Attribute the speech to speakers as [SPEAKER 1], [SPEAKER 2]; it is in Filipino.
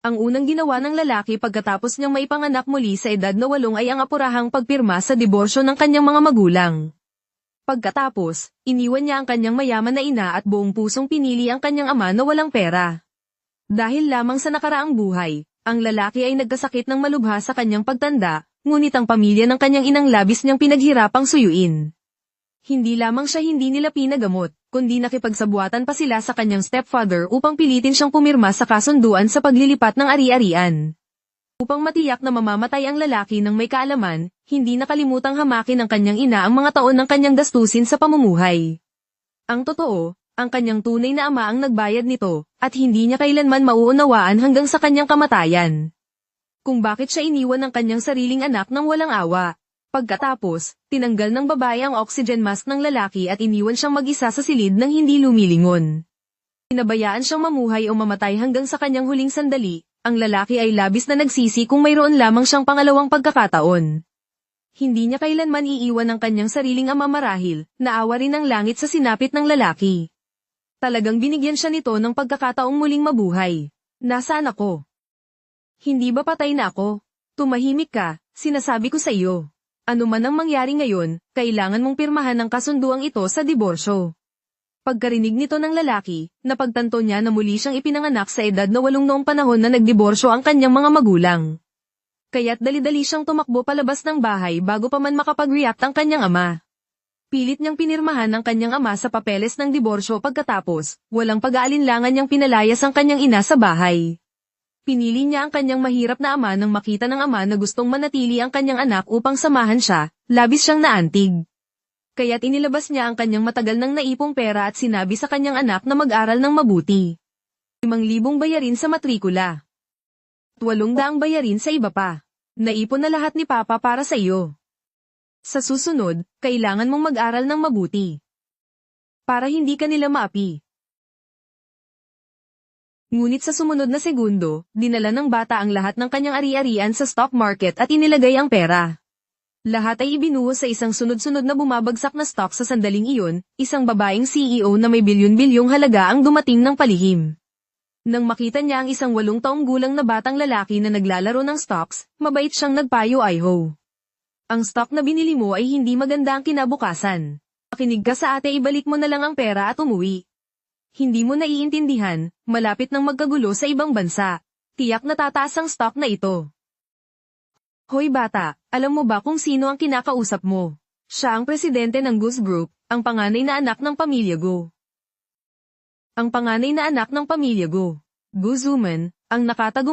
[SPEAKER 1] Ang unang ginawa ng lalaki pagkatapos niyang maipanganak muli sa edad na 8 ay ang apurahang pagpirma sa diborsyo ng kanyang mga magulang. Pagkatapos, iniwan niya ang kanyang mayaman na ina at buong pusong pinili ang kanyang ama na walang pera. Dahil lamang sa nakaraang buhay, ang lalaki ay nagkasakit ng malubha sa kanyang pagtanda, ngunit ang pamilya ng kanyang inang labis niyang pinaghirapang suyuin. Hindi lamang siya hindi nila pinagamot, kundi nakipagsabuatan pa sila sa kanyang stepfather upang pilitin siyang pumirma sa kasunduan sa paglilipat ng ari-arian. Upang matiyak na mamamatay ang lalaki ng may kaalaman, hindi nakalimutang hamakin ng kanyang ina ang mga taon ng kanyang gastusin sa pamumuhay. Ang totoo, ang kanyang tunay na ama ang nagbayad nito, at hindi niya kailanman mauunawaan hanggang sa kanyang kamatayan. Kung bakit siya iniwan ng kanyang sariling anak nang walang awa. Pagkatapos, tinanggal ng babae ang oxygen mask ng lalaki at iniwan siyang mag-isa sa silid nang hindi lumilingon. Pinabayaan siyang mamuhay o mamatay hanggang sa kanyang huling sandali, ang lalaki ay labis na nagsisi kung mayroon lamang siyang pangalawang pagkakataon. Hindi niya kailanman iiwan ang kanyang sariling ama marahil, naawa rin ng langit sa sinapit ng lalaki. Talagang binigyan siya nito ng pagkakataong muling mabuhay. Nasaan ako? Hindi ba patay na ako? Tumahimik ka, sinasabi ko sa iyo. Ano man ang mangyari ngayon, kailangan mong pirmahan ang kasunduang ito sa diborsyo. Pagkarinig nito ng lalaki, napagtanto niya na muli siyang ipinanganak sa edad na 8 noong panahon na nagdiborsyo ang kanyang mga magulang. Kaya't dali-dali siyang tumakbo palabas ng bahay bago pa man makapag-react ang kanyang ama. Pilit niyang pinirmahan ang kanyang ama sa papeles ng diborsyo pagkatapos, walang pag-aalinlangan niyang pinalayas ang kanyang ina sa bahay. Pinili niya ang kanyang mahirap na ama nang makita ng ama na gustong manatili ang kanyang anak upang samahan siya, labis siyang naantig. Kaya't inilabas niya ang kanyang matagal nang naipong pera at sinabi sa kanyang anak na mag-aral ng mabuti. 5,000 bayarin sa matrikula. 800 bayarin sa iba pa. Naipon na lahat ni Papa para sa iyo. Sa susunod, kailangan mong mag-aral ng mabuti. Para hindi ka nila maapi. Ngunit sa sumunod na segundo, dinala ng bata ang lahat ng kanyang ari-arian sa stock market at inilagay ang pera. Lahat ay ibinuhos sa isang sunod-sunod na bumabagsak na stock sa sandaling iyon, isang babaeng CEO na may bilyon-bilyong halaga ang dumating ng palihim. Nang makita niya ang isang 8 taong gulang na batang lalaki na naglalaro ng stocks, mabait siyang nagpayo ay-ho. Ang stock na binili mo ay hindi maganda ang kinabukasan. Makinig ka sa ate, ibalik mo na lang ang pera at umuwi. Hindi mo naiintindihan, malapit nang magkagulo sa ibang bansa. Tiyak na tataas ang stock na ito. Hoy bata, alam mo ba kung sino ang kinakausap mo? Siya ang presidente ng Goose Group, ang panganay na anak ng pamilya Go. Ang panganay na anak ng pamilya Go. Goose Woman, ang nakatagong